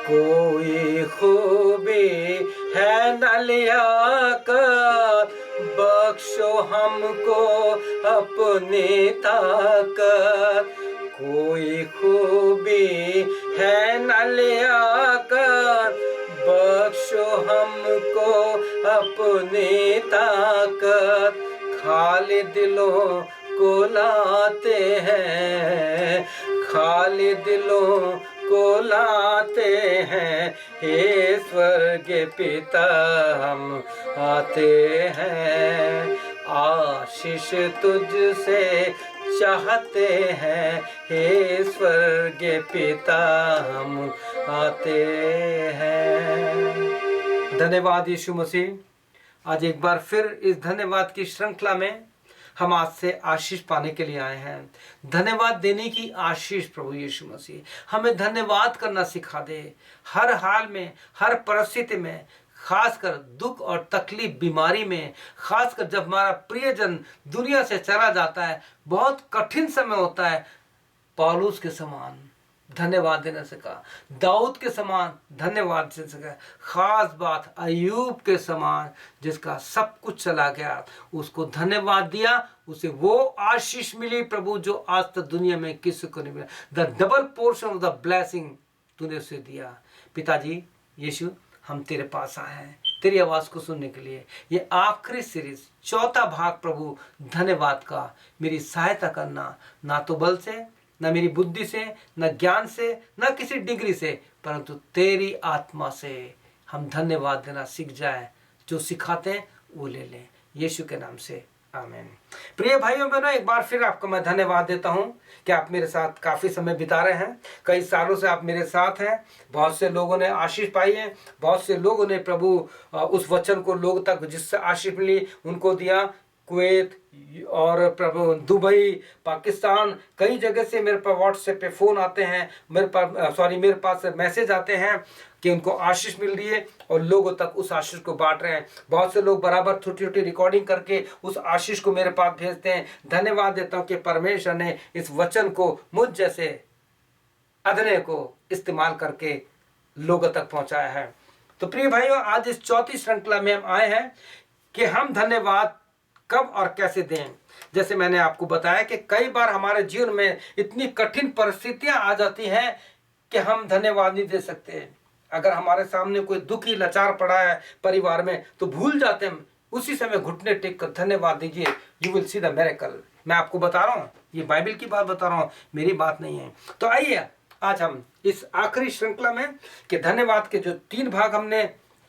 कोई खूबी है न लिया कर, बख्शो हमको अपनी ताकत। कोई खूबी है न लिया कर, बख्शो हमको अपनी ताकत। खाली दिलों को लाते हैं, खाली दिलों को लाते हैं, हे स्वर्गीय पिता हम आते हैं। आशीष तुझसे चाहते हैं, हे स्वर्गीय पिता हम आते हैं। धन्यवाद यीशु मसीह। आज एक बार फिर इस धन्यवाद की श्रृंखला में हम आज से आशीष पाने के लिए आए हैं। धन्यवाद देने की आशीष प्रभु यीशु मसीह हमें धन्यवाद करना सिखा दे। हर हाल में, हर परिस्थिति में, खासकर दुख और तकलीफ, बीमारी में, खासकर जब हमारा प्रियजन दुनिया से चला जाता है, बहुत कठिन समय होता है। पौलुस के समान धन्यवाद देने से कहा, दाऊद के समान धन्यवाद देने से कहा, खास बात अय्यूब के समान जिसका सब कुछ चला गया, उसको धन्यवाद दिया, उसे वो आशीष मिली प्रभु जो आज तक दुनिया में किसी को नहीं मिला। The double portion of the blessing तूने उसे दिया। पिताजी यीशु, हम तेरे पास आए हैं तेरी आवाज को सुनने के लिए। ये आखिरी सीरीज, चौथा भाग प्रभु धन्यवाद का, मेरी सहायता करना, ना तो बल से, न मेरी बुद्धि से, न ज्ञान से, न किसी डिग्री से, परंतु तेरी आत्मा से हम धन्यवाद देना सीख जाए। जो सिखाते हैं वो ले लें, यीशु के नाम से आमीन। प्रिय भाइयों बहनों, एक बार फिर आपको मैं धन्यवाद देता हूं कि आप मेरे साथ काफ़ी समय बिता रहे हैं। कई सालों से आप मेरे साथ हैं। बहुत से लोगों ने आशीष पाई है, बहुत से लोगों ने प्रभु उस वचन को लोग तक जिससे आशीष मिली उनको दिया। कुवैत और प्रभु दुबई, पाकिस्तान, कई जगह से मेरे पास व्हाट्सएप पे फ़ोन आते हैं, मेरे पास मैसेज आते हैं कि उनको आशीष मिल रही है और लोगों तक उस आशीष को बांट रहे हैं। बहुत से लोग बराबर छोटी छोटी रिकॉर्डिंग करके उस आशीष को मेरे पास भेजते हैं। धन्यवाद देता हूँ कि परमेश्वर ने इस वचन को मुझ जैसे अधने को इस्तेमाल करके लोगों तक पहुँचाया है। तो प्रिय भाइयों, आज इस चौथी श्रृंखला में हम आए हैं कि हम धन्यवाद कब और कैसे दें। जैसे मैंने आपको बताया कि कई बार हमारे जीवन में इतनी कठिन परिस्थितियां आ जाती हैं कि हम धन्यवाद नहीं दे सकते। अगर हमारे सामने कोई दुखी लाचार पड़ा है परिवार में तो भूल जाते हैं, उसी समय घुटने टेक कर धन्यवाद दीजिए, you will see the miracle. मैं आपको बता रहा हूँ, ये बाइबल की बात बता रहा हूँ, मेरी बात नहीं है। तो आइए आज हम इस आखिरी श्रृंखला में कि धन्यवाद के जो 3 भाग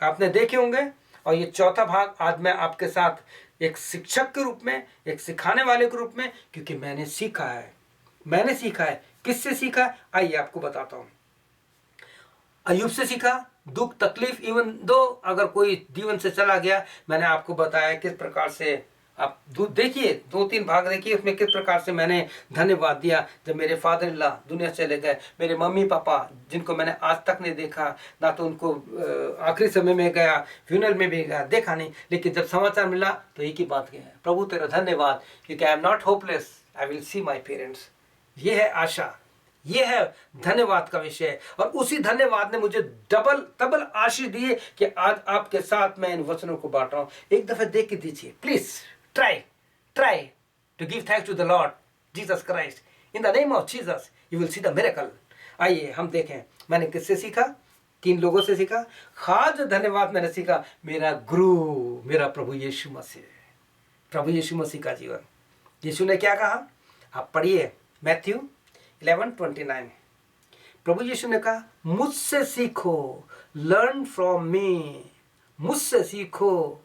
आपने देखे होंगे, और ये चौथा भाग आज मैं आपके साथ एक शिक्षक के रूप में, एक सिखाने वाले के रूप में, क्योंकि मैंने सीखा है। किससे सीखा है आइए आपको बताता हूं। अय्यूब से सीखा। दुख तकलीफ, इवन दो अगर कोई जीवन से चला गया, मैंने आपको बताया किस प्रकार से। आप देखिए 2-3 भाग देखिए, उसमें किस प्रकार से मैंने धन्यवाद दिया। जब मेरे फादर इन लॉ दुनिया चले गए, मेरे मम्मी पापा जिनको मैंने आज तक नहीं देखा, ना तो उनको आखिरी समय में गया, फ्यूनरल में भी गया, देखा नहीं, लेकिन जब समाचार मिला तो एक ही बात गया, प्रभु तेरा धन्यवाद, क्योंकि I am not hopeless, I will see my parents. ये है आशा, ये है धन्यवाद का विषय। और उसी धन्यवाद ने मुझे डबल आशीष दी है कि आज आपके साथ मैं इन वचनों को बांट रहा हूं। एक दफे देख के दीजिए please. Try to give thanks to the Lord Jesus Christ. In the name of Jesus, you will see the miracle. आइए हम देखें मैंने किससे सीखा। 3 लोगों से सीखा। खास जो धन्यवाद मैंने सीखा, मेरा गुरु, मेरा प्रभु यीशु मसीह का जीवन। यीशु ने क्या कहा आप पढ़िए, मैथ्यू 11:29। प्रभु यीशु ने कहा मुझसे सीखो, लर्न फ्रॉम मी, मुझसे सीखो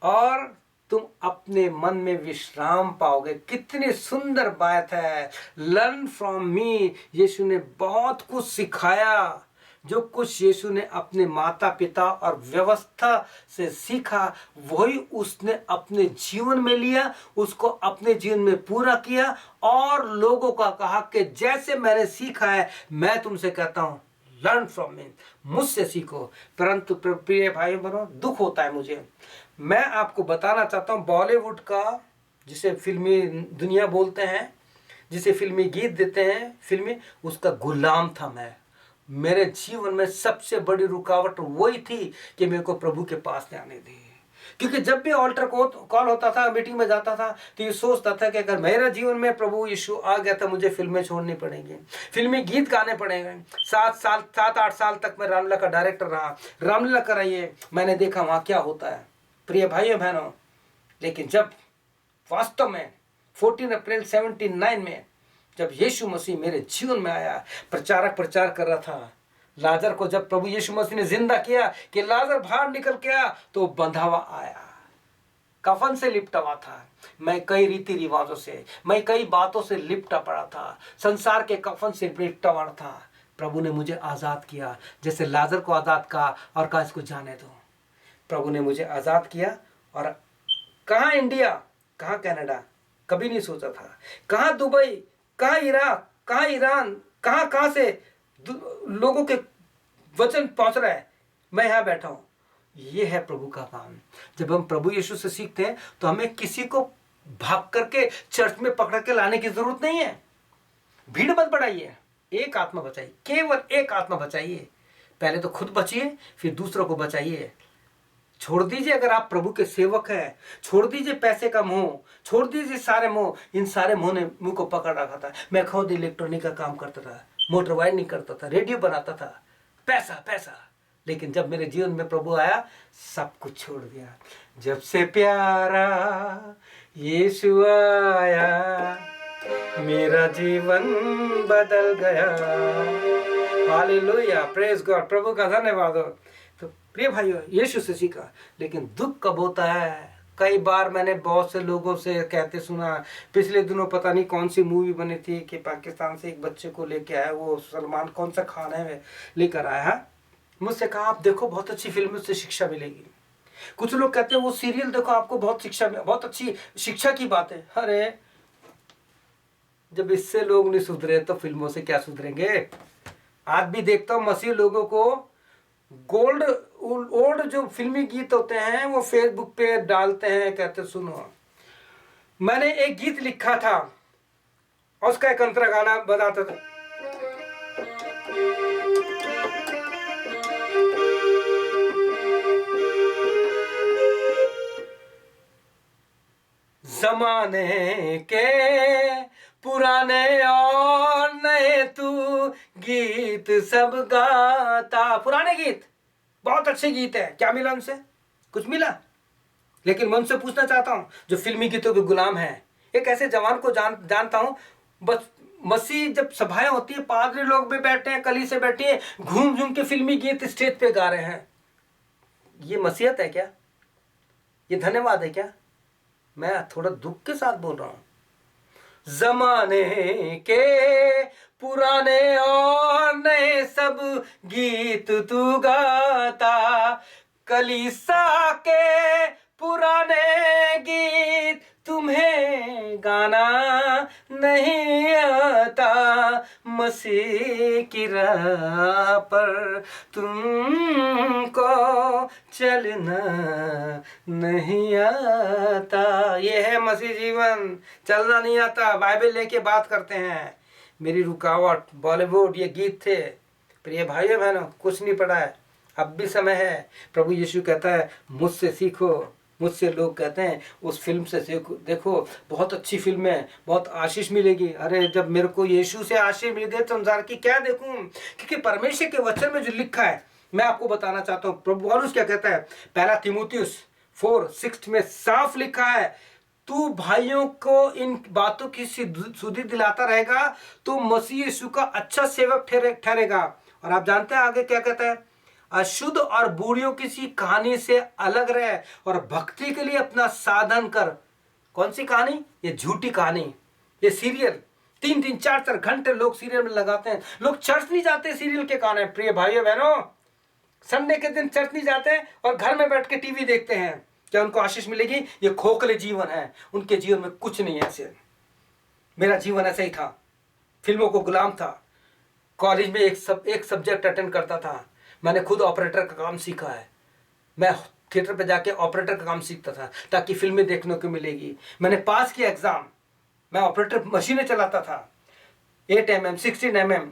और तुम अपने मन में विश्राम पाओगे। कितनी सुंदर बात है, लर्न फ्रॉम मी। यीशु ने बहुत कुछ सिखाया, जो कुछ यीशु ने अपने माता पिता और व्यवस्था से सीखा वही उसने अपने जीवन में लिया, उसको अपने जीवन में पूरा किया और लोगों का कहा कि जैसे मैंने सीखा है मैं तुमसे कहता हूं लर्न फ्रॉम मी, मुझसे सीखो। परंतु प्रिय भाई बहनों, दुख होता है मुझे, मैं आपको बताना चाहता हूं बॉलीवुड का, जिसे फिल्मी दुनिया बोलते हैं, जिसे फिल्मी गीत देते हैं फिल्मी, उसका गुलाम था मैं। मेरे जीवन में सबसे बड़ी रुकावट वही थी कि मेरे को प्रभु के पास नहीं आने दी। क्योंकि जब भी ऑल्टर कॉल होता था, मीटिंग में जाता था, तो ये सोचता था कि अगर मेरे जीवन में प्रभु यीशु आ गया तो मुझे फिल्में छोड़नी पड़ेंगी, फिल्मी गीत गाने पड़ेंगे। 7-8 साल तक मैं रामलीला का डायरेक्टर रहा, रामलीला कराइए, मैंने देखा वहाँ क्या होता है प्रिय भाइयों बहनों। लेकिन जब वास्तव में 14 अप्रैल 79 में जब यीशु मसीह मेरे जीवन में आया, प्रचार कर रहा था, लाजर को जब प्रभु यीशु मसीह ने जिंदा किया कि लाजर बाहर निकल के आया, तो बंधा हुआ आया, कफन से लिपटा हुआ था। मैं कई रीति रिवाजों से, मैं कई बातों से लिपटा पड़ा था, संसार के कफन से लिपटा पड़ा था। प्रभु ने मुझे आजाद किया, जैसे लाजर को आजाद कहा और कहा इसको जाने दो। प्रभु ने मुझे आजाद किया। और कहाँ इंडिया, कहाँ कनाडा, कभी नहीं सोचा था। कहाँ दुबई, कहाँ इराक, कहाँ ईरान, कहाँ से लोगों के वचन पहुंच रहा है, मैं यहां बैठा हूं। ये है प्रभु का काम। जब हम प्रभु यीशु से सीखते हैं तो हमें किसी को भाग करके चर्च में पकड़ के लाने की जरूरत नहीं है। भीड़ मत बढ़ाइए, एक आत्मा बचाइए, केवल एक आत्मा बचाइए। पहले तो खुद बचिए, फिर दूसरों को बचाइए। छोड़ दीजिए, अगर आप प्रभु के सेवक हैं, छोड़ दीजिए पैसे का मोह, छोड़ दीजिए सारे मोह। इन सारे मोह ने मुझ को पकड़ रखा था। मैं खुद इलेक्ट्रॉनिक का काम करता था, मोटर वायरिंग करता था, रेडियो बनाता था, पैसा। लेकिन जब मेरे जीवन में प्रभु आया, सब कुछ छोड़ दिया। जब से प्यारा यीशु आया, मेरा जीवन बदल गया। हालेलुया, प्रेज गॉड, प्रभु का धन्यवाद हो। तो प्रिय भाइयों, यीशु से सीखा। लेकिन दुख कब होता है? कई बार मैंने बहुत से लोगों से कहते सुना। पिछले दिनों पता नहीं कौन सी मूवी बनी थी कि पाकिस्तान से एक बच्चे को लेके आया, वो सलमान कौन सा खान है लेकर आया। मुझसे कहा आप देखो बहुत अच्छी फिल्म, उससे शिक्षा मिलेगी। कुछ लोग कहते हैं वो सीरियल देखो, आपको बहुत अच्छी शिक्षा की बात है। अरे जब इससे लोग नहीं सुधरे तो फिल्मों से क्या सुधरेंगे? आज भी देखता हूँ मसीह लोगों को ओल्ड जो फिल्मी गीत होते हैं वो फेसबुक पे डालते हैं, कहते सुनो। मैंने एक गीत लिखा था और उसका एक अंतरा गाना बताता था। जमाने के पुराने और नए तू गीत सब गाता। पुराने गीत बहुत अच्छे गीत है, क्या मिला उनसे? कुछ मिला? लेकिन मैं उनसे पूछना चाहता हूं जो फिल्मी गीतों के गुलाम हैं। एक ऐसे जवान को जानता हूं, बस मसीह जब सभाएं होती है, पादरी लोग भी बैठे हैं, कली से बैठी है, घूम के फिल्मी गीत स्टेज पे गा रहे हैं। ये मसीहत है क्या? ये धन्यवाद है क्या? मैं थोड़ा दुख के साथ बोल रहा हूं। जमाने के पुराने और नए सब गीत तू गाता, कलीसा के पुराने गीत तुम्हें गाना नहीं आता। मसीह की राह पर तुमको चलना नहीं आता। ये है मसीह जीवन, चलना नहीं आता। बाइबल लेके बात करते हैं। मेरी रुकावट बॉलीवुड ये गीत थे। प्रिय भाइयों बहनों, कुछ नहीं पड़ा है, अब भी समय है। प्रभु यीशु कहता है मुझसे सीखो। मुझसे लोग कहते हैं उस फिल्म से सीखो, देखो बहुत अच्छी फिल्म है, बहुत आशीष मिलेगी। अरे जब मेरे को यीशु से आशीष मिल गए तो संसार की क्या देखूं? क्योंकि परमेश्वर के वचन में जो लिखा है मैं आपको बताना चाहता हूँ। प्रभु पौलुस क्या कहता है? पहला तीमुथियुस 4:6 में साफ लिखा है, तू भाइयों को इन बातों की सुधि दिलाता रहेगा तो मसीह यीशु का अच्छा सेवक ठहरेगा। और आप जानते हैं आगे क्या कहता है? अशुद्ध और बूढ़ियों किसी कहानी से अलग रहे और भक्ति के लिए अपना साधन कर। कौन सी कहानी? ये झूठी कहानी, ये सीरियल। 3-3, 4-4 घंटे लोग सीरियल में लगाते हैं। लोग चर्च नहीं जाते सीरियल के कारण। प्रिय भाइयों बहनों, संडे के दिन चर्च नहीं जाते और घर में बैठ के टीवी देखते हैं। क्या उनको आशीष मिलेगी? ये खोखले जीवन है, उनके जीवन में कुछ नहीं है। ऐसे मेरा जीवन ऐसा ही था, फिल्मों को गुलाम था। कॉलेज में एक सब्जेक्ट अटेंड करता था। मैंने खुद ऑपरेटर का काम सीखा है। मैं थिएटर पे जाके ऑपरेटर का काम सीखता था ताकि फिल्में देखने को मिलेगी। मैंने पास किया एग्जाम। मैं ऑपरेटर मशीनें चलाता था, 8 mm, 16 mm,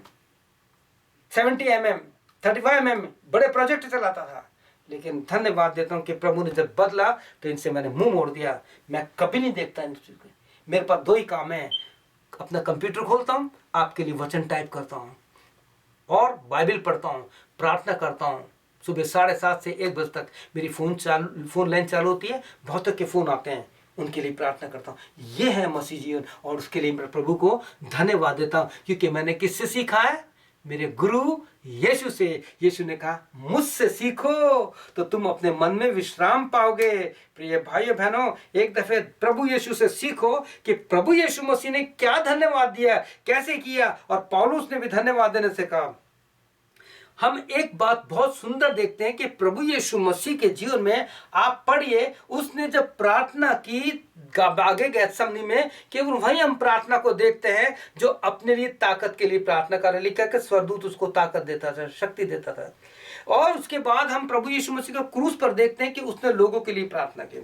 70 mm 35 mm बड़े प्रोजेक्ट चलाता था, लेकिन धन्यवाद देता हूँ कि प्रभु ने जब बदला तो इनसे मैंने मुंह मोड़ दिया। मैं कभी नहीं देखता इन चीज़ को। मेरे पास दो ही काम है, अपना कंप्यूटर खोलता हूँ, आपके लिए वचन टाइप करता हूँ और बाइबल पढ़ता हूँ, प्रार्थना करता हूँ। सुबह 7:30 से 1 बजे तक मेरी फोन लाइन चालू होती है, बहुतों के फ़ोन आते हैं, उनके लिए प्रार्थना करता हूँ। ये है मसीह जीवन, और उसके लिए मैं प्रभु को धन्यवाद देता हूँ, क्योंकि मैंने किससे सीखा है? मेरे गुरु यीशु से। यीशु ने कहा मुझसे सीखो तो तुम अपने मन में विश्राम पाओगे। प्रिय भाइयों बहनों, एक दफे प्रभु यीशु से सीखो कि प्रभु यीशु मसीह ने क्या धन्यवाद दिया, कैसे किया। और पौलुस ने भी धन्यवाद देने से कहा। हम एक बात बहुत सुंदर देखते हैं कि प्रभु यीशु मसीह के जीवन में आप पढ़िए, उसने जब प्रार्थना की आगे गेत्सेमनी में, केवल वहीं हम प्रार्थना को देखते हैं जो अपने लिए ताकत के लिए प्रार्थना कर रहे, लिखा कि स्वर्गदूत उसको ताकत देता था, शक्ति देता था। और उसके बाद हम प्रभु यीशु मसीह को क्रूस पर देखते हैं कि उसने लोगों के लिए प्रार्थना की।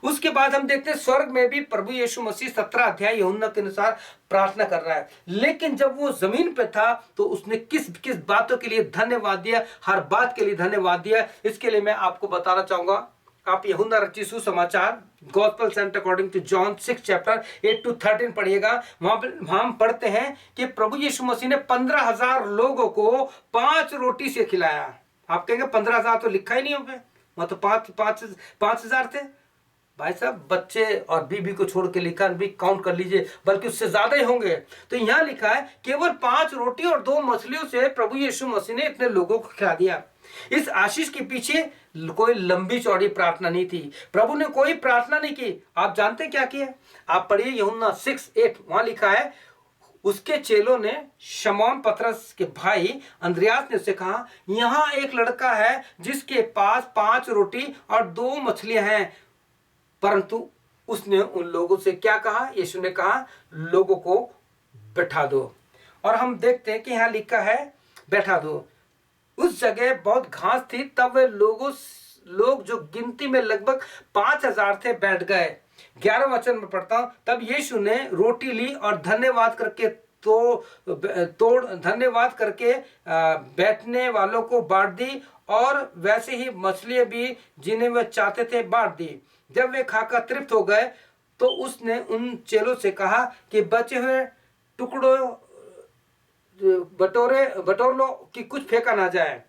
उसके बाद हम देखते हैं स्वर्ग में भी प्रभु यीशु मसीह 17 अध्याय यूहन्ना के अनुसार प्रार्थना कर रहा है। लेकिन जब वो जमीन पे था तो उसने किस किस बातों के लिए धन्यवाद दिया, हर बात के लिए धन्यवाद दिया। इसके लिए मैं आपको बताना चाहूंगा। आप यूहन्ना रचित सुसमाचार gospel saint according to John 6 chapter 8 to 13 पढ़िएगा। वहां हम पढ़ते हैं कि प्रभु यीशु मसीह ने 15,000 लोगों को 5 रोटी से खिलाया। आप कहेंगे 15,000 तो लिखा ही नहीं होगा, वहां तो 5,000 थे। भाई साहब, बच्चे और बीबी को छोड़ के लिखा भी काउंट कर लीजिए, बल्कि उससे ज्यादा ही होंगे। तो यहाँ लिखा है केवल 5 रोटी और 2 मछलियों से प्रभु यीशु मसीह ने इतने लोगों को खिला दिया। इस आशीष के पीछे कोई लंबी चौड़ी प्रार्थना नहीं थी, प्रभु ने कोई प्रार्थना नहीं की। आप जानते क्या किया? आप पढ़िए यूहन्ना 6:8, वहां लिखा है उसके चेलों ने शमौन पतरस के भाई अंद्रयास ने उससे कहा, यहाँ एक लड़का है जिसके पास 5 रोटी और 2 मछलियां हैं। परंतु उसने उन लोगों से क्या कहा? यीशु ने कहा लोगों को बैठा दो। और हम देखते हैं कि यहाँ लिखा है बैठा दो। उस जगह बहुत घास थी, तब वे लोग जो गिनती में लगभग 5,000 थे बैठ गए। 11 वचन में पढ़ता हूं, तब यीशु ने रोटी ली और धन्यवाद करके धन्यवाद करके बैठने वालों को बांट दी, और वैसे ही मछलियां भी जिन्हें वे चाहते थे बांट दी। जब वे खाकर तृप्त हो गए तो उसने उन चेलों से कहा कि बचे हुए टुकड़ों बटोर लो कि कुछ फेंका ना जाए।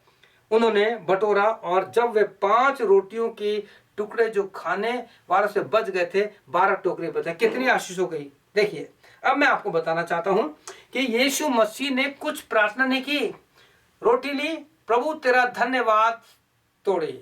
उन्होंने बटोरा, और जब वे 5 रोटियों की टुकड़े जो खाने वालों से बच गए थे, 12 टोकरे बचे। कितनी आशीष हो गई। देखिए, अब मैं आपको बताना चाहता हूं कि यीशु मसीह ने कुछ प्रार्थना नहीं की। रोटी ली, प्रभु तेरा धन्यवाद, तोड़ी।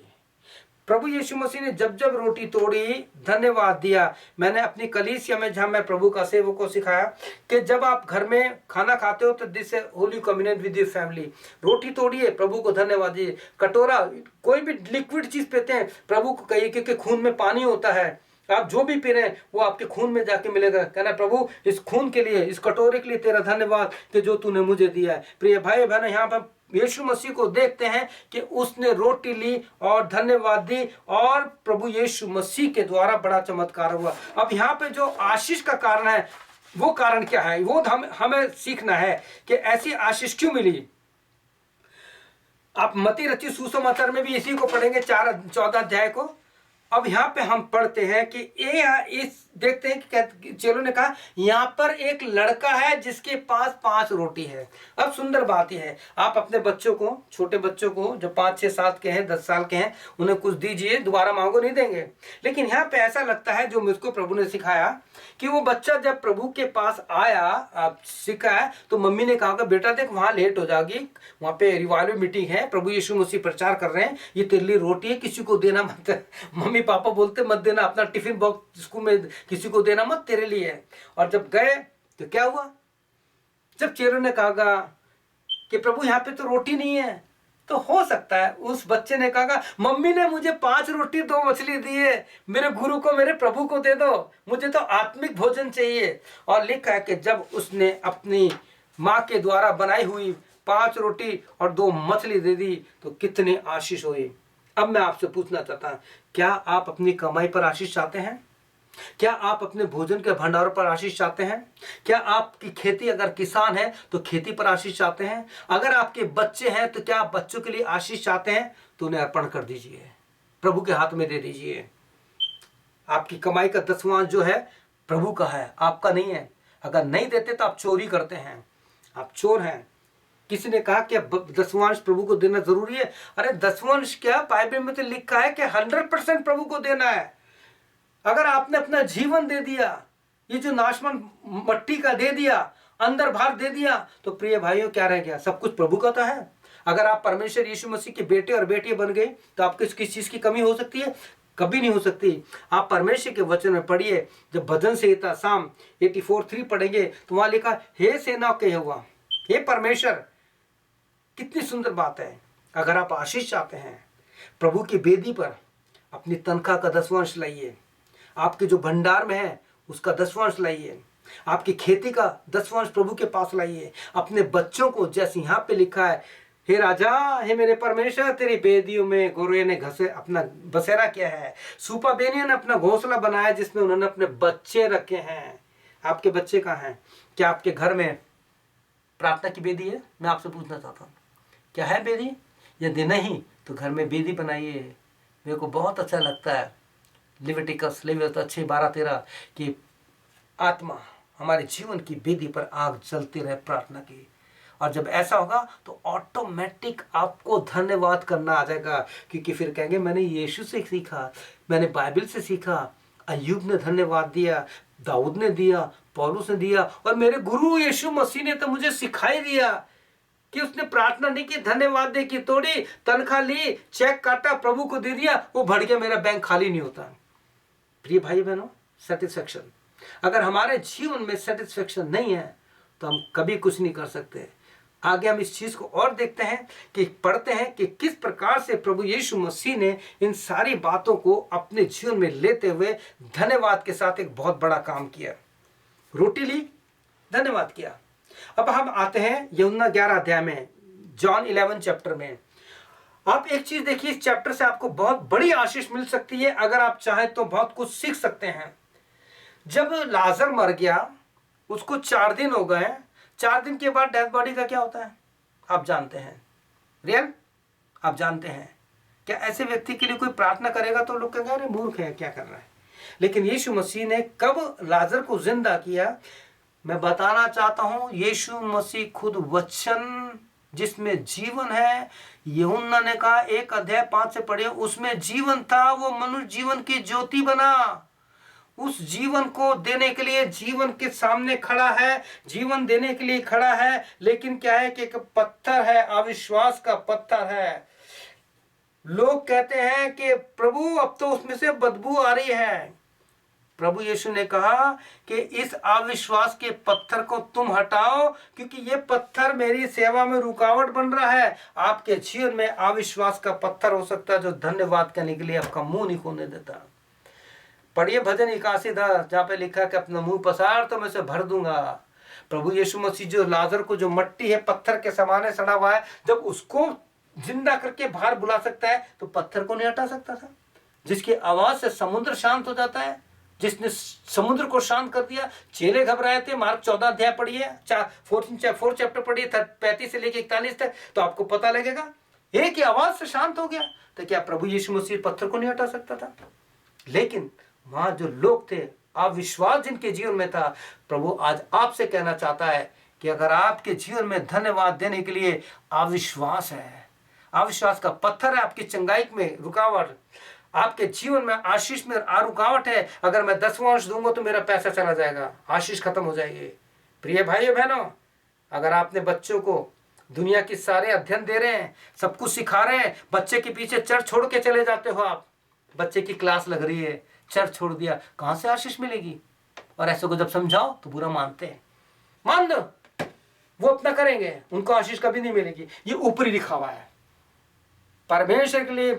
प्रभु यीशु मसीह ने जब जब रोटी तोड़ी धन्यवाद दिया। मैंने अपनी कलीसिया में, जहां मैं प्रभु का सेवक को सिखाया कि जब आप घर में खाना खाते हो तो this holy communion with your family, रोटी तोड़िए, प्रभु को धन्यवाद दीजिए। कटोरा, कोई भी लिक्विड चीज पीते हैं, प्रभु को कहिए, क्योंकि खून में पानी होता है। आप जो भी पी रहे हैं वो आपके खून में जाके मिलेगा। कहना प्रभु इस खून के लिए, इस कटोरे के लिए तेरा धन्यवाद कि जो तूने मुझे दिया है। प्रिय भाई बहन, यहाँ पर यीशु मसीह को देखते हैं कि उसने रोटी ली और धन्यवाद दी, और प्रभु यीशु मसीह के द्वारा बड़ा चमत्कार हुआ। अब यहाँ पे जो आशीष का कारण है, वो कारण क्या है, वो हमें सीखना है कि ऐसी आशीष क्यों मिली। आप मत्ती रचित सुसमाचार में भी इसी को पढ़ेंगे, 14 अध्याय को। अब यहाँ पे हम पढ़ते हैं कि इस देखते हैं कि चेलों ने कहा यहाँ पर एक लड़का है जिसके पास 5 रोटी है। अब सुंदर बात यह है, आप अपने बच्चों को, छोटे बच्चों को जो 5, 6, 7 के हैं, 10 साल के हैं, उन्हें कुछ दीजिए, दोबारा मांगो, नहीं देंगे। लेकिन यहाँ पे ऐसा लगता है, जो मुझको प्रभु ने सिखाया, कि वो बच्चा जब प्रभु के पास आया, सीखा है, तो मम्मी ने कहा बेटा देख वहाँ लेट हो जाएगी, वहाँ पे रिवाइवल मीटिंग है, प्रभु यीशु मसीह प्रचार कर रहे हैं, ये तेरे लिए रोटी है, किसी को देना मत। मम्मी पापा बोलते मत देना, अपना टिफिन बॉक्स स्कूल में किसी को देना मत, तेरे लिए है। और जब गए तो क्या हुआ, जब चेलों ने कहा कि प्रभु यहाँ पे तो रोटी नहीं है, तो हो सकता है उस बच्चे ने कहा मम्मी ने मुझे 5 रोटी 2 मछली दी है, मेरे गुरु को, मेरे प्रभु को दे दो, मुझे तो आत्मिक भोजन चाहिए। और लिखा है कि जब उसने अपनी माँ के द्वारा बनाई हुई 5 रोटी और 2 मछली दे दी तो कितनी आशीष हुई। अब मैं आपसे पूछना चाहता हूं, क्या आप अपनी कमाई पर आशीष चाहते हैं? क्या आप अपने भोजन के भंडारों पर आशीष चाहते हैं? क्या आपकी खेती, अगर किसान है तो खेती पर आशीष चाहते हैं? अगर आपके बच्चे हैं तो क्या आप बच्चों के लिए आशीष चाहते हैं? तो उन्हें अर्पण कर दीजिए, प्रभु के हाथ में दे दीजिए। आपकी कमाई का 10वां जो है प्रभु का है, आपका नहीं है। अगर नहीं देते तो आप चोरी करते हैं, आप चोर हैं। किसी ने कहा कि 10वांश प्रभु को देना जरूरी है। अरे 10वांश क्या, बाइबल में तो लिखा है कि 100% प्रभु को देना है। अगर आपने अपना जीवन दे दिया, ये जो नाशवान मट्टी का दे दिया, अंदर बाहर दे दिया, तो प्रिय भाइयों क्या रह गया? सब कुछ प्रभु का तो है। अगर आप परमेश्वर यीशु मसीह के बेटे और बेटी बन गए तो आपको किस चीज की कमी हो सकती है? कभी नहीं हो सकती। आप परमेश्वर के वचन में पढ़िए, जब भजन संहिता साम 84:3 पढ़ेंगे तो वहां लिखा, हे सेना के यहोवा, हे परमेश्वर। कितनी सुंदर बात है। अगर आप आशीष चाहते हैं, प्रभु की वेदी पर अपनी तनख्वाह का 10वांश लाइए, आपके जो भंडार में है उसका 10वांश लाइए, आपकी खेती का 10वांश प्रभु के पास लाइए। अपने बच्चों को, जैसे यहाँ पे लिखा है, हे राजा, हे मेरे परमेश्वर, तेरी बेदियों में गोरे ने घसे अपना बसेरा किया है, सूपा बेनियों ने अपना घोंसला बनाया जिसमें उन्होंने अपने बच्चे रखे हैं। आपके बच्चे कहाँ हैं? क्या आपके घर में प्रार्थना की बेदी है? मैं आपसे पूछना चाहता हूँ, क्या है बेदी? यदि नहीं तो घर में बेदी बनाइए। मेरे को बहुत अच्छा लगता है लिविटिकस 6:12-13 कि आत्मा हमारे जीवन की बेदी पर आग जलती रहे प्रार्थना की। और जब ऐसा होगा तो ऑटोमेटिक आपको धन्यवाद करना आ जाएगा, क्योंकि फिर कहेंगे मैंने यीशु से सीखा, मैंने बाइबल से सीखा। अय्यूब ने धन्यवाद दिया, दाऊद ने दिया, पौलुस ने दिया, और मेरे गुरु यीशु मसीह ने तो मुझे सिखाई दिया कि उसने प्रार्थना नहीं की, धन्यवाद दे की तोड़ी, तनख्वाह ली, चेक काटा, प्रभु को दे दिया, वो भर गया, मेरा बैंक खाली नहीं होता। प्रिय भाई बहनों, सेटिस्फेक्शन, अगर हमारे जीवन में सेटिस्फेक्शन नहीं है तो हम कभी कुछ नहीं कर सकते। आगे हम इस चीज को और देखते हैं कि पढ़ते हैं कि किस प्रकार से प्रभु यीशु मसीह ने इन सारी बातों को अपने जीवन में लेते हुए धन्यवाद के साथ एक बहुत बड़ा काम किया। रोटी ली, धन्यवाद किया। अब हम आते हैं यूहन्ना 11 अध्याय में, जॉन 11 चैप्टर में। आप एक चीज देखिए, इस चैप्टर से आपको बहुत बड़ी आशीष मिल सकती है। अगर आप चाहें तो बहुत कुछ सीख सकते हैं। जब लाजर मर गया, उसको 4 दिन हो गए, 4 दिन के बाद डेड बॉडी का क्या होता है आप जानते हैं? रियल आप जानते हैं? क्या ऐसे व्यक्ति के लिए कोई प्रार्थना करेगा तो लोग कहेंगे अरे मूर्ख है, क्या कर रहा है? लेकिन यीशु मसीह ने कब लाजर को जिंदा किया? मैं बताना चाहता हूं, यीशु मसीह खुद वचन जिसमें जीवन है, यूहन्ना ने कहा 1 अध्याय 5 से पढ़िए, उसमें जीवन था, वो मनुष्य जीवन की ज्योति बना। उस जीवन को देने के लिए जीवन के सामने खड़ा है, जीवन देने के लिए खड़ा है। लेकिन क्या है कि एक पत्थर है, अविश्वास का पत्थर है। लोग कहते हैं कि प्रभु अब तो उसमें से बदबू आ रही है। प्रभु यीशु ने कहा कि इस अविश्वास के पत्थर को तुम हटाओ, क्योंकि ये पत्थर मेरी सेवा में रुकावट बन रहा है। आपके जीवन में अविश्वास का पत्थर हो सकता है जो धन्यवाद करने के लिए आपका मुंह नहीं खोलने देता। पढ़िए भजन 81 जहाँ पे लिखा है कि अपना मुंह पसार तो मैं उसे भर दूंगा। प्रभु यीशु मसीह जो लाजर को, जो मट्टी है पत्थर के समान सड़ा हुआ है, जब उसको जिंदा करके बाहर बुला सकता है तो पत्थर को नहीं हटा सकता था? जिसकी आवाज से समुद्र शांत हो जाता है, जिसने समुद्र को शांत कर दिया। चेले घबराए थे। मार्क 14 अध्याय पढ़िए, 4 चैप्टर पढ़िए, 35 से लेकर 41 तक, तो आपको पता लगेगा एक ही आवाज से शांत हो गया। तो क्या प्रभु यीशु मसीह पत्थर को नहीं हटा सकता था? लेकिन वहां जो लोग थे, अविश्वास जिनके जीवन में था, प्रभु आज आपसे कहना चाहता है कि अगर आपके जीवन में धन्यवाद देने के लिए अविश्वास है, अविश्वास का पत्थर है, आपकी चंगाई में रुकावट, आपके जीवन में आशीष में रुकावट है, अगर मैं 10वां अंश दूंगा तो मेरा पैसा चला जाएगा, आशीष खत्म हो जाएगी। प्रिय भाइयों बहनों, अगर आपने बच्चों को दुनिया के सारे अध्ययन दे रहे हैं, सब कुछ सिखा रहे हैं, बच्चे के पीछे चर्च छोड़ के चले जाते हो आप, बच्चे की क्लास लग रही है, चर्च छोड़ दिया, कहां से आशीष मिलेगी? और ऐसे को जब समझाओ तो बुरा मानते हैं। मान दो वो अपना करेंगे, उनको आशीष कभी नहीं मिलेगी। ये ऊपरी दिखावा है। परमेश्वर के लिए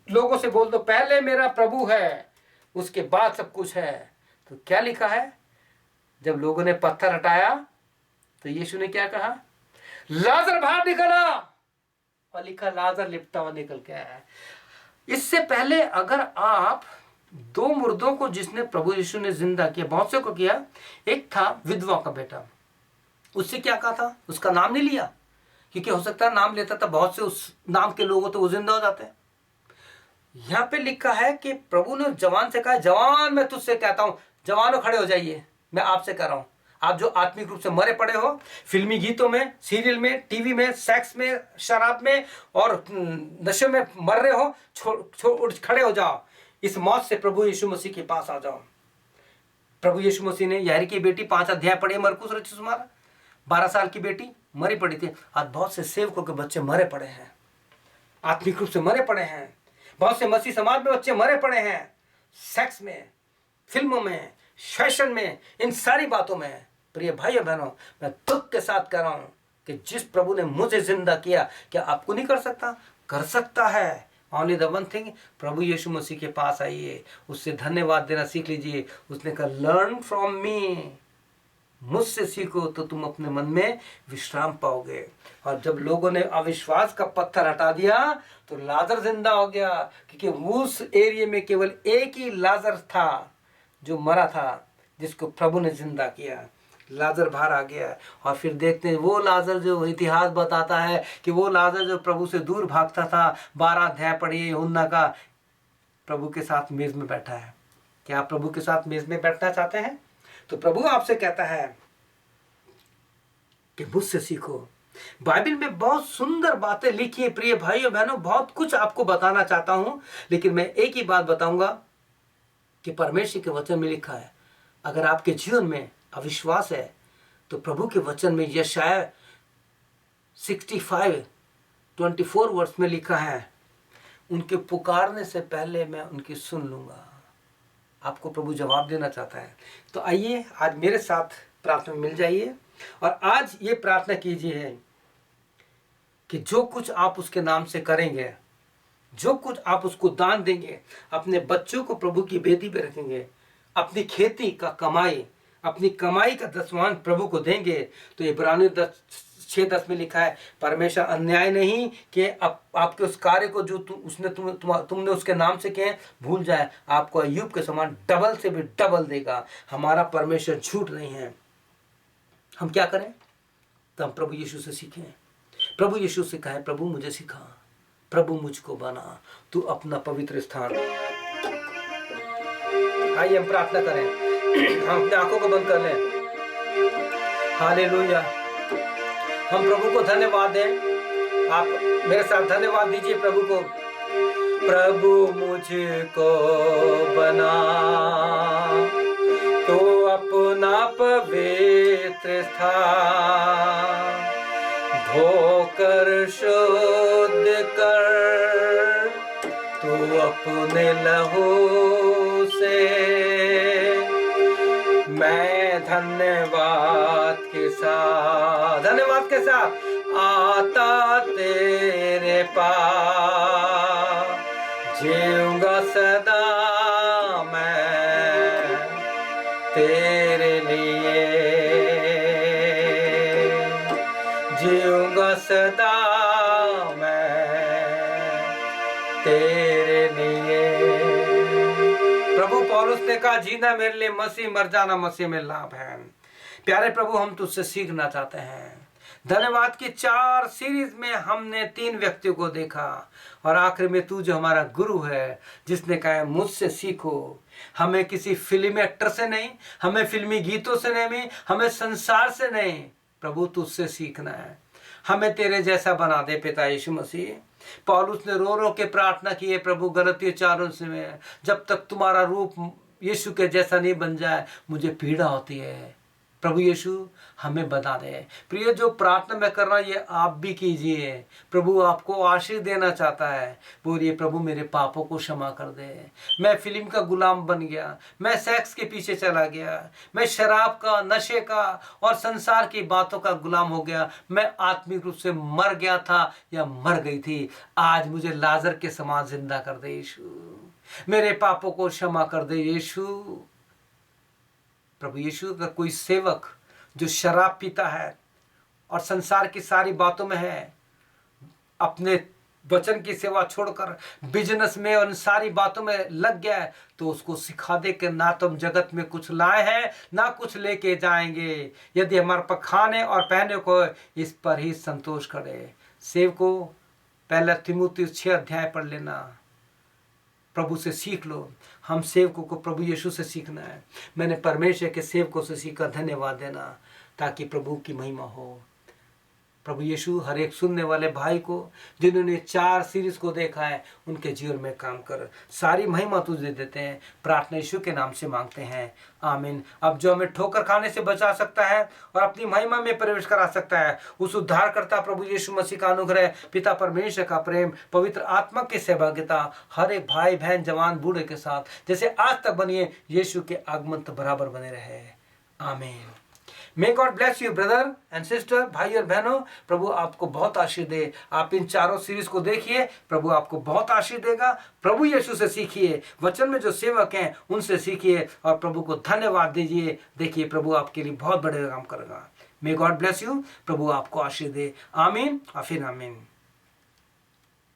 लोगों से बोल दो पहले मेरा प्रभु है, उसके बाद सब कुछ है। तो क्या लिखा है? जब लोगों ने पत्थर हटाया तो यीशु ने क्या कहा? लाजर बाहर निकला, और लिखा लाजर लिपटा हुआ निकल के आया। इससे पहले अगर आप दो मुर्दों को जिसने प्रभु यीशु ने जिंदा किया, बहुत से को किया। एक था विधवा का बेटा, उससे क्या कहा था, उसका नाम नहीं लिया, क्योंकि हो सकता है नाम लेता था बहुत से उस नाम के लोगों तो वो जिंदा हो जाते हैं। यहाँ पे लिखा है कि प्रभु ने जवान से कहा, जवान मैं तुझसे कहता हूं, जवानों खड़े हो जाइए, मैं आपसे कह रहा हूं, आप जो आत्मिक रूप से मरे पड़े हो, फिल्मी गीतों में, सीरियल में, टीवी में, सेक्स में, शराब में और नशे में मर रहे हो, खड़े हो जाओ, इस मौत से प्रभु यीशु मसीह के पास आ जाओ। प्रभु यीशु मसीह ने यारी की बेटी 5 अध्याय पढ़े, मरकुस रचित सुमारा, 12 साल की बेटी मरी पड़ी थी। आज बहुत से सेवकों के बच्चे मरे पड़े हैं, आत्मिक रूप से मरे पड़े हैं। बहुत से मसीह समाज में बच्चे मरे पड़े हैं, सेक्स में, फिल्मों में, फैशन में, इन सारी बातों में। प्रिय भाइयों बहनों, मैं दुख के साथ कह रहा हूं कि जिस प्रभु ने मुझे जिंदा किया, क्या आपको नहीं कर सकता? कर सकता है। ओनली द वन थिंग, प्रभु यीशु मसीह के पास आइए, उससे धन्यवाद देना सीख लीजिए। उसने कहा लर्न फ्रॉम मी, मुझसे सीखो तो तुम अपने मन में विश्राम पाओगे। और जब लोगों ने अविश्वास का पत्थर हटा दिया तो लाजर जिंदा हो गया, क्योंकि उस एरिया में केवल एक ही लाजर था जो मरा था, जिसको प्रभु ने जिंदा किया। लाजर बाहर आ गया। और फिर देखते हैं वो लाजर जो इतिहास बताता है कि वो लाजर जो प्रभु से दूर भागता था, 12 अध्याय पढ़िए यूहन्ना का, प्रभु के साथ मेज में बैठा है। क्या आप प्रभु के साथ मेज में बैठना चाहते हैं? तो प्रभु आपसे कहता है कि मुझसे सीखो। बाइबल में बहुत सुंदर बातें लिखी है प्रिय भाइयों बहनों, बहुत कुछ आपको बताना चाहता हूं, लेकिन मैं एक ही बात बताऊंगा कि परमेश्वर के वचन में लिखा है, अगर आपके जीवन में अविश्वास है तो प्रभु के वचन में यशायाह 65:24 वर्ष में लिखा है, उनके पुकारने से पहले मैं उनकी सुन लूंगा। आपको प्रभु जवाब देना चाहता है। तो आइए आज मेरे साथ प्रार्थना में मिल जाइए और आज ये प्रार्थना कीजिए कि जो कुछ आप उसके नाम से करेंगे, जो कुछ आप उसको दान देंगे, अपने बच्चों को प्रभु की वेदी पे रखेंगे, अपनी खेती का कमाई, अपनी कमाई का दसवां प्रभु को देंगे, तो इब्रानियों 6:10 में लिखा है, परमेश्वर अन्याय नहीं कि आपके उस कार्य को जो तुमने उसके नाम से किए भूल जाए, आपको अय्यूब के समान डबल से भी डबल देगा। हमारा परमेश्वर झूठ नहीं है। हम क्या करें? तो हम प्रभु यीशु से सीखें। प्रभु यीशु से कहें, प्रभु मुझे सिखा, प्रभु मुझको बना, तू अपना पवित्र स्थान। आइए हम प्रार्थना करें, हम अपने आंखों को बंद कर लें। हालेलुया। हम प्रभु को धन्यवाद दें। आप मेरे साथ धन्यवाद दीजिए प्रभु को। प्रभु मुझको बना, तो अपना पवित्र स्थान, धोकर शुद्ध कर तू अपने लहू से। मैं धन्यवाद के साथ आता तेरे पास, जीऊंगा सदा मैं तेरे लिए, जीऊंगा सदा मैं तेरे लिए। प्रभु पौलुस ने कहा, जीना मेरे लिए मसीह, मर जाना मसीह में लाभ है। प्यारे प्रभु, हम तुझसे सीखना चाहते हैं। धन्यवाद की 4 सीरीज में हमने 3 व्यक्तियों को देखा और आखिर में तू जो हमारा गुरु है, जिसने कहा मुझसे सीखो। हमें किसी फिल्मी एक्टर से नहीं, हमें फिल्मी गीतों से नहीं, हमें संसार से नहीं, प्रभु तुझसे सीखना है। हमें तेरे जैसा बना दे पिता यीशु मसीह। पौलुस ने रो रो के प्रार्थना की है प्रभु, गलतियों 4 में, जब तक तुम्हारा रूप यीशु के जैसा नहीं बन जाए मुझे पीड़ा होती है। प्रभु यीशु हमें बता दे। प्रिय, जो प्रार्थना मैं कर रहा हूँ ये आप भी कीजिए। प्रभु आपको आशीष देना चाहता है। बोलिए, प्रभु मेरे पापों को क्षमा कर दे। मैं फिल्म का गुलाम बन गया, मैं सेक्स के पीछे चला गया, मैं शराब का, नशे का और संसार की बातों का गुलाम हो गया। मैं आत्मिक रूप से मर गया था या मर गई थी। आज मुझे लाजर के समान जिंदा कर दे यीशु। मेरे पापों को क्षमा कर दे यीशु। प्रभु यीशु का कोई सेवक जो शराब पीता है और संसार की सारी बातों में है, अपने वचन की सेवा छोड़कर बिजनेस में और सारी बातों में लग गया है, तो उसको सिखा दे कि ना तुम जगत में कुछ लाए हैं ना कुछ लेके जाएंगे, यदि हमारे पर खाने और पहने को इस पर ही संतोष करे। सेव को पहला तीमुथियुस 6 अध्याय पढ़ लेना, प्रभु से सीख लो। हम सेवकों को प्रभु यीशु से सीखना है। मैंने परमेश्वर के सेवकों से सीखा, धन्यवाद देना, ताकि प्रभु की महिमा हो। प्रभु यीशु हर एक सुनने वाले भाई को जिन्होंने 4 सीरीज को देखा है, उनके जीवन में काम कर। सारी महिमा तुझे देते हैं, प्रार्थना यीशु के नाम से मांगते हैं, आमीन। अब जो हमें ठोकर खाने से बचा सकता है और अपनी महिमा में प्रवेश करा सकता है, उस उद्धारकर्ता प्रभु यीशु मसीह का अनुग्रह, पिता परमेश्वर का प्रेम, पवित्र आत्मा की सहभागिता हर एक भाई बहन जवान बूढ़े के साथ जैसे आज तक बनी है, यीशु के आगमन तक बराबर बने रहे, आमीन। मे God bless you brother and sister, भाई और बहनों। प्रभु आपको बहुत आशीष दे। आप इन 4 सीरीज को देखिए, प्रभु आपको बहुत आशीष देगा। प्रभु यीशु से सीखिए, वचन में जो सेवक हैं उनसे सीखिए और प्रभु को धन्यवाद दीजिए। देखिए प्रभु आपके लिए बहुत बड़े काम करेगा। May God bless you. प्रभु आपको आशीष दे, आमीन और फिर आमीन।